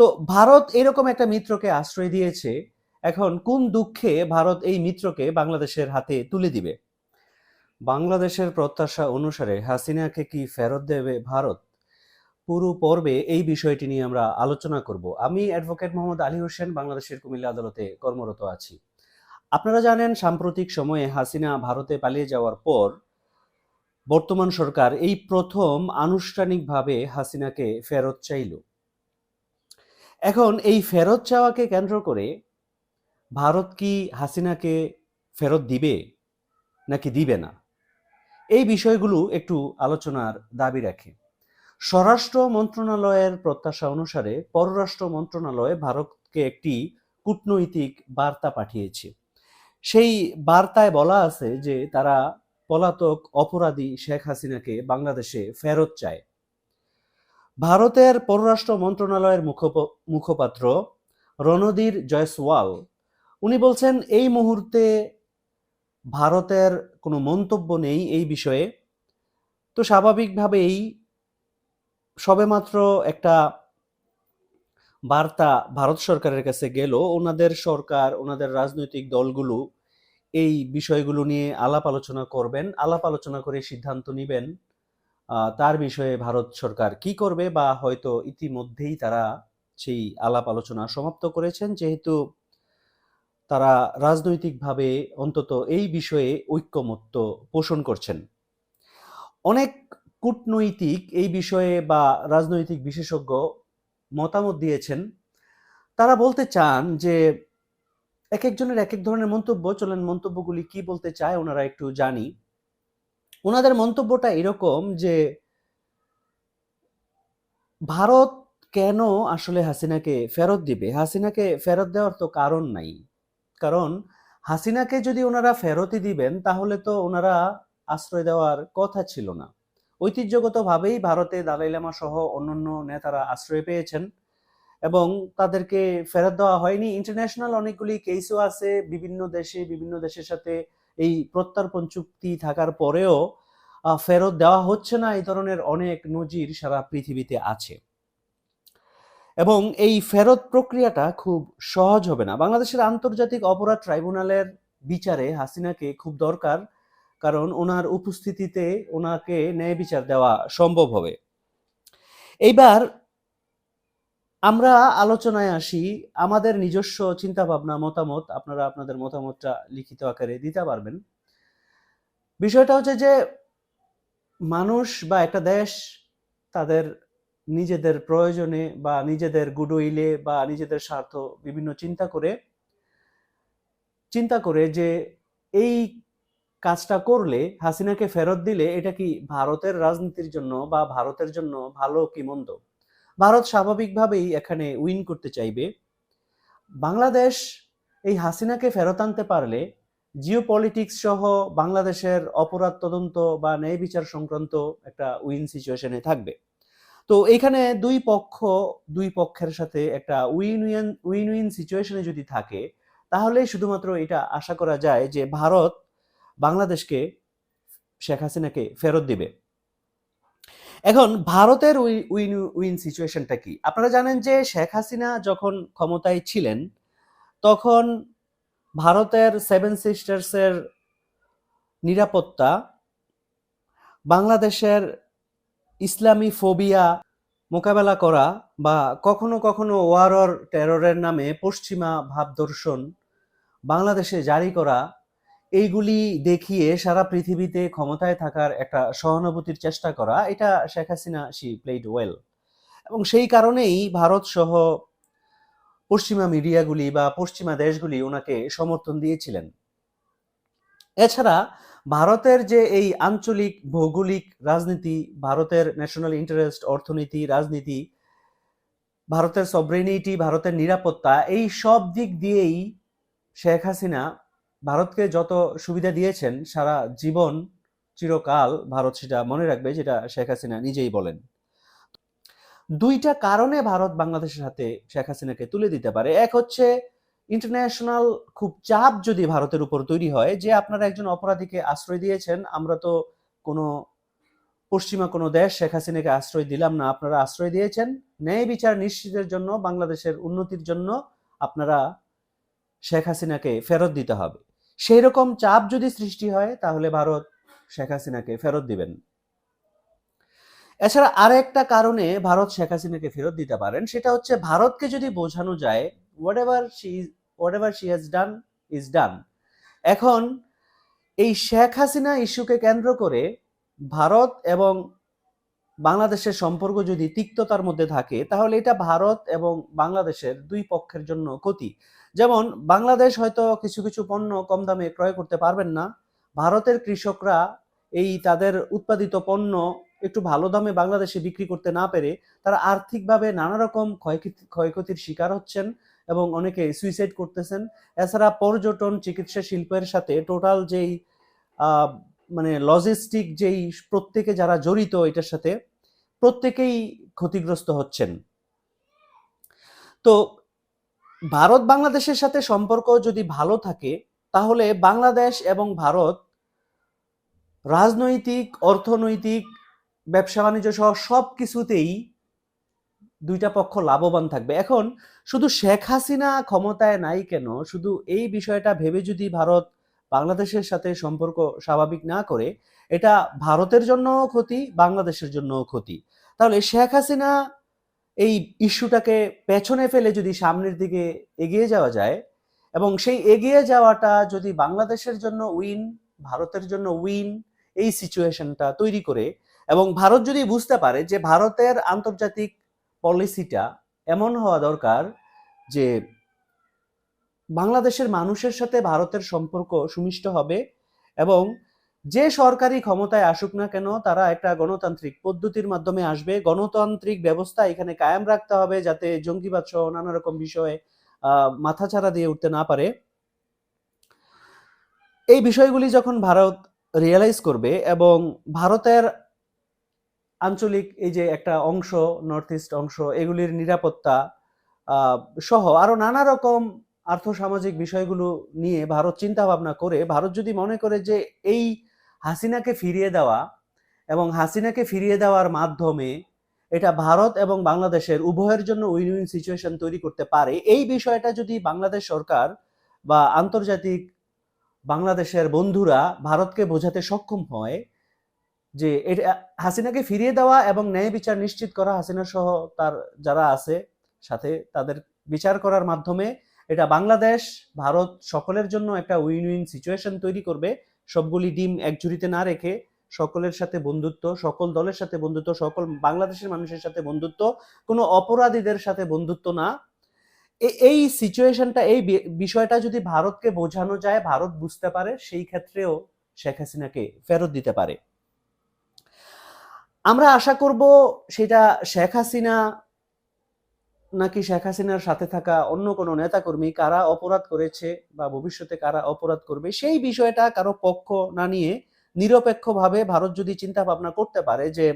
তো ভারত এরকম একটা মিত্রকে আশ্রয় দিয়েছে। এখন কোন দুঃখে ভারত এই মিত্রকে বাংলাদেশের হাতে তুলে দিবে? বাংলাদেশের প্রত্যাশা অনুসারে হাসিনাকে কি ফেরত দেবে ভারত? পুরো পর্বে এই বিষয়টি নিয়ে আমরা আলোচনা করব। আমি অ্যাডভোকেট মোহাম্মদ আলী হোসেন, বাংলাদেশের কুমিল্লা আদালতে কর্মরত আছি। আপনারা জানেন, সাম্প্রতিক সময়ে হাসিনা ভারতে পালিয়ে যাওয়ার পর বর্তমান সরকার এই প্রথম আনুষ্ঠানিকভাবে হাসিনাকে ফেরত চাইল। এখন এই ফেরত চাওয়াকে কেন্দ্র করে ভারত কি হাসিনাকে ফেরত দিবে নাকি দিবে না, এই বিষয়গুলো একটু আলোচনার দাবি রাখে। স্বরাষ্ট্র মন্ত্রণালয়ের প্রত্যাশা অনুসারে পররাষ্ট্র মন্ত্রণালয় ভারতকে একটি কূটনৈতিক বার্তা পাঠিয়েছে। সেই বার্তায় বলা আছে যে তারা পলাতক অপরাধী শেখ হাসিনাকে বাংলাদেশে ফেরত চায়। ভারতের পররাষ্ট্র মন্ত্রণালয়ের মুখপাত্র রণধীর জয়সওয়াল উনি বলছেন, এই মুহূর্তে ভারতের কোনো মন্তব্য নেই এই বিষয়ে। তো স্বাভাবিকভাবেই সবেমাত্র একটা বার্তা ভারত সরকারের কাছে গেল, ওনাদের সরকার, ওনাদের রাজনৈতিক দলগুলো এই বিষয়গুলো নিয়ে আলাপ আলোচনা করবেন, আলাপ আলোচনা করে সিদ্ধান্ত নেবেন তার বিষয়ে ভারত সরকার কি করবে, বা হয়তো ইতিমধ্যেই তারা সেই আলাপ আলোচনা সমাপ্ত করেছেন, যেহেতু তারা রাজনৈতিকভাবে অন্তত এই বিষয়ে ঐক্যমত্য পোষণ করছেন। অনেক কূটনৈতিক এই বিষয়ে বা রাজনৈতিক বিশেষজ্ঞ মতামত দিয়েছেন। তারা বলতে চান যে এক একজনের এক এক ধরনের মন্তব্য, চলেন মন্তব্যগুলি কি বলতে চায় ওনারা একটু জানি। ওনাদের মন্তব্যটা এরকম যে ভারত কেন আসলে হাসিনাকে ফেরত দিবে? হাসিনাকে ফেরত দেওয়ার তো কারণ নাই। কারণ হাসিনাকে যদি ওনারা ফেরতই দিবেন তাহলে তো ওনারা আশ্রয় দেওয়ার কথা ছিল না। ঐতিহ্যগতভাবেই ভারতে দালাই লামা সহ অন্যান্য নেতারা আশ্রয় পেয়েছেন এবং তাদেরকে ফেরত দেওয়া হয়নি। ইন্টারন্যাশনাল অনেকগুলি কেসও আছে, বিভিন্ন দেশে বিভিন্ন দেশের সাথে এই প্রত্যর্পণ চুক্তি থাকার পরেও ফেরত দেওয়া হচ্ছে না, এই ধরনের অনেক নজির সারা পৃথিবীতে আছে। এবং এই ফেরত প্রক্রিয়াটা খুব সহজ হবে না। বাংলাদেশের আন্তর্জাতিক অপরাধ ট্রাইব্যুনালের বিচারে হাসিনাকে খুব দরকার, কারণ ওনার উপস্থিতিতে ওনাকে ন্যায় বিচার দেওয়া সম্ভব হবে। এইবার আমরা আলোচনায় আসি। আমাদের নিজস্ব চিন্তা ভাবনা, মতামত, আপনারা আপনাদের মতামতটা লিখিত আকারে দিতে পারবেন। বিষয়টা হচ্ছে যে মানুষ বা একটা দেশ তাদের নিজেদের প্রয়োজনে বা নিজেদের গুডউইলে বা নিজেদের স্বার্থ বিভিন্ন চিন্তা করে যে এই কাজটা করলে, হাসিনাকে ফেরত দিলে এটা কি ভারতের রাজনীতির জন্য বা ভারতের জন্য ভালো কি মন্দ, ভারত স্বাভাবিকভাবেই এখানে উইন করতে চাইবে। বাংলাদেশ এই হাসিনাকে ফেরত আনতে পারলে জিওপলিটিক্স সহ বাংলাদেশের অপরাধ তদন্ত বা ন্যায় বিচার সংক্রান্ত একটা উইন সিচুয়েশনে থাকবে। তো এখানে দুই পক্ষের সাথে একটা উইন উইন সিচুয়েশনে যদি থাকে, তাহলে শুধুমাত্র এটা আশা করা যায় যে ভারত বাংলাদেশকে, শেখ হাসিনাকে ফেরত দিবে। এখন ভারতের উইন উইন সিচুয়েশনটা কি? আপনারা জানেন যে শেখ হাসিনা যখন ক্ষমতায় ছিলেন তখন ভারতের সেভেন সিস্টার্সের নিরাপত্তা, বাংলাদেশের ইসলামী ফোবিয়া মোকাবেলা করা, বা কখনো কখনো ওয়ার অর টেররের নামে পশ্চিমা ভাবদর্শন বাংলাদেশে জারি করা, এইগুলি দেখিয়ে সারা পৃথিবীতে ক্ষমতায় থাকার একটা সহানুভূতির চেষ্টা করা, এটা Sheikh Hasina she played well. এবং সেই কারণেই ভারত সহ পশ্চিমা মিডিয়াগুলি বা পশ্চিমা দেশগুলি ওনাকে সমর্থন দিয়েছিলেন। এছাড়া ভারতের যে এই আঞ্চলিক ভৌগোলিক রাজনীতি, ভারতের ন্যাশনাল ইন্টারেস্ট, অর্থনীতি, রাজনীতি, ভারতের সভরেনিটি, ভারতের নিরাপত্তা, এই সব দিক দিয়েই শেখ হাসিনা ভারতকে যত সুবিধা দিয়েছেন সারা জীবন, চিরকাল ভারত সেটা মনে রাখবে, যেটা শেখ হাসিনা নিজেই বলেন। দুইটা কারণে ভারত বাংলাদেশের হাতে শেখ হাসিনাকে তুলে দিতে পারে। এক হচ্ছে ইন্টারন্যাশনাল খুব চাপ যদি ভারতের উপর তৈরি হয় যে আপনারা একজন অপরাধীকে আশ্রয় দিয়েছেন, আমরা তো কোনো পশ্চিমা কোনো দেশ শেখ হাসিনাকে আশ্রয় দিলাম না, আপনারা আশ্রয় দিয়েছেন, ন্যায় বিচার নিশ্চিতের জন্য, বাংলাদেশের উন্নতির জন্য আপনারা শেখ হাসিনাকে ফেরত দিতে হবে। সেই রকম চাপ যদি সৃষ্টি হয় তাহলে ভারত শেখ হাসিনাকে ফেরত দিবেন। এছাড়া আরেকটা কারণে ভারত শেখ হাসিনাকে ফেরত দিতে পারেন, সেটা হচ্ছে ভারতকে যদি বোঝানো যায় whatever she has done is done. এখন এই শেখ হাসিনা ইস্যুকে কেন্দ্র করে ভারত এবং বাংলাদেশের সম্পর্ক যদি তিক্ততার মধ্যে থাকে তাহলে এটা ভারত এবং বাংলাদেশের দুই পক্ষের জন্য ক্ষতি। যেমন বাংলাদেশ হয়তো কিছু কিছু পণ্য কম দামে ক্রয় করতে পারবেন না, ভারতের কৃষকরা এই তাদের উৎপাদিত পণ্য একটু ভালো দামে বাংলাদেশে বিক্রি করতে না পেরে তারা আর্থিকভাবে নানা রকম ক্ষয়ক্ষতির শিকার হচ্ছেন এবং অনেকে সুইসাইড করতেছেন। এছাড়া পর্যটন, চিকিৎসা শিল্পের সাথে টোটাল যেই মানে লজিস্টিক যেই প্রত্যেকে যারা জড়িত এটার সাথে প্রত্যেকেই ক্ষতিগ্রস্ত হচ্ছেন। তো ভারত বাংলাদেশের সাথে সম্পর্ক যদি ভালো থাকে তাহলে বাংলাদেশ এবং ভারত রাজনৈতিক, অর্থনৈতিক, ব্যবসা বাণিজ্য সহ সব কিছুতেই দুইটা পক্ষ লাভবান থাকবে। এখন শুধু শেখ হাসিনা ক্ষমতায় নাই কেন, শুধু এই বিষয়টা ভেবে যদি ভারত বাংলাদেশের সাথে সম্পর্ক স্বাভাবিক না করে, এটা ভারতের জন্যও ক্ষতি, বাংলাদেশের জন্যও ক্ষতি। তাহলে শেখ হাসিনা এই ইস্যুটাকে পেছনে ফেলে যদি সামনের দিকে এগিয়ে যাওয়া যায় এবং সেই এগিয়ে যাওয়াটা যদি বাংলাদেশের জন্য উইন, ভারতের জন্য উইন, এই সিচুয়েশনটা তৈরি করে, এবং ভারত যদি বুঝতে পারে যে ভারতের আন্তর্জাতিক পলিসিটা এমন হওয়া দরকার যে বাংলাদেশের মানুষের সাথে ভারতের সম্পর্ক সুমিষ্ট হবে এবং যে সরকারি ক্ষমতায় আসুক না কেন তারা একটা গণতান্ত্রিক পদ্ধতির মাধ্যমে আসবে, গণতান্ত্রিক ব্যবস্থা এখানে কায়েম রাখতে হবে যাতে জঙ্গিবাদ সহ নানা রকম বিষয়ে মাথাচাড়া দিয়ে উঠতে না পারে। এই বিষয়গুলি যখন ভারত রিয়েলাইজ করবে এবং ভারতের আঞ্চলিক এই যে একটা অংশ, নর্থ ইস্ট অংশ, এগুলির নিরাপত্তা সহ আরো নানা রকম আর্থসামাজিক বিষয়গুলো নিয়ে ভারত চিন্তা ভাবনা করে, ভারত যদি মনে করে যে এই হাসিনাকে ফিরিয়ে দেওয়া এবং হাসিনাকে ফিরিয়ে দেওয়ার মাধ্যমে এটা ভারত এবং বাংলাদেশের উভয়ের জন্য উইন উইন সিচুয়েশন তৈরি করতে পারে, এই বিষয়টা যদি বাংলাদেশ সরকার বা আন্তর্জাতিক বাংলাদেশের বন্ধুরা ভারতকে বোঝাতে সক্ষম হয় যে এটা হাসিনাকে ফিরিয়ে দেওয়া এবং ন্যায় বিচার নিশ্চিত করা, হাসিনা সহ তার যারা আছে সাথে তাদের বিচার করার মাধ্যমে এটা বাংলাদেশ ভারত সকলের জন্য একটা উইন উইন সিচুয়েশন তৈরি করবে। সবগুলি ডিম এক ঝুড়িতে না রেখে সকলের সাথে বন্ধুত্ব, সকল দলের সাথে বন্ধুত্ব, সকল বাংলাদেশের মানুষের সাথে বন্ধুত্ব, কোনো অপরাধীদের সাথে বন্ধুত্ব না। এই সিচুয়েশনটা, এই বিষয়টা যদি ভারতকে বোঝানো যায়, ভারত বুঝতে পারে, সেই ক্ষেত্রেও শেখ হাসিনাকে ফেরত দিতে পারে। আমরা আশা করব সেটা শেখ হাসিনা নাকি শেখ হাসিনার সাথে থাকা অন্য কোনো নেতাকর্মী কারা অপরাধ করেছে বা ভবিষ্যতে কারা অপরাধ করবে সেই বিষয়টা কারো পক্ষ না নিয়ে নিরপেক্ষভাবে ভারত যদি চিন্তা ভাবনা করতে পারে যে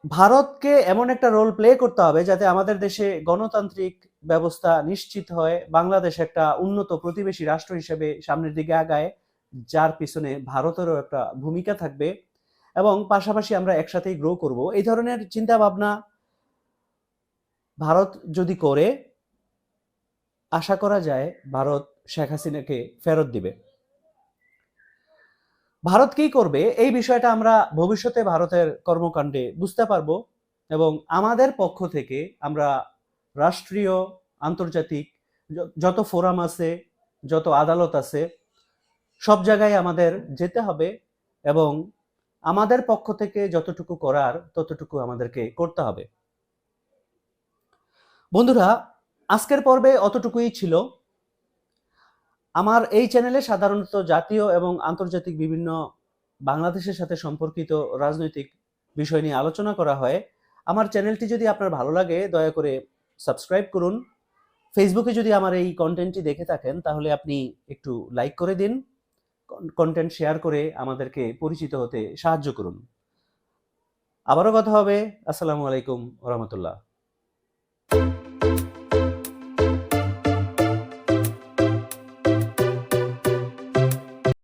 ভারতকে এমন একটা রোল প্লে করতে হবে যাতে আমাদের দেশে গণতান্ত্রিক ব্যবস্থা নিশ্চিত হয়, বাংলাদেশ একটা উন্নত প্রতিবেশী রাষ্ট্র হিসেবে সামনের দিকে আগায়, যার পিছনে ভারতেরও একটা ভূমিকা থাকবে এবং পাশাপাশি আমরা একসাথেই গ্রো করব, এই ধরনের চিন্তা ভাবনা ভারত যদি করে, আশা করা যায় ভারত শেখ হাসিনাকে ফেরত দিবে। ভারত কি করবে এই বিষয়টা আমরা ভবিষ্যতে ভারতের কর্মকাণ্ডে বুঝতে পারবো এবং আমাদের পক্ষ থেকে আমরা রাষ্ট্রীয়, আন্তর্জাতিক যত ফোরাম আছে, যত আদালত আছে, সব জায়গায় আমাদের যেতে হবে এবং আমাদের পক্ষ থেকে যতটুকু করার ততটুকু আমাদেরকে করতে হবে। বন্ধুরা, আজকের পর্বে অতটুকুই ছিল। আমার এই চ্যানেলে সাধারণত জাতীয় এবং আন্তর্জাতিক বিভিন্ন বাংলাদেশের সাথে সম্পর্কিত রাজনৈতিক বিষয় নিয়ে আলোচনা করা হয়। আমার চ্যানেলটি যদি আপনার ভালো লাগে দয়া করে সাবস্ক্রাইব করুন। ফেসবুকে যদি আমার এই কন্টেন্টটি দেখে থাকেন তাহলে আপনি একটু লাইক করে দিন, কন্টেন্ট শেয়ার করে আমাদেরকে পরিচিত হতে সাহায্য করুন। আবারও কথা হবে। আসসালামু আলাইকুম ওয়া রাহমাতুল্লাহ।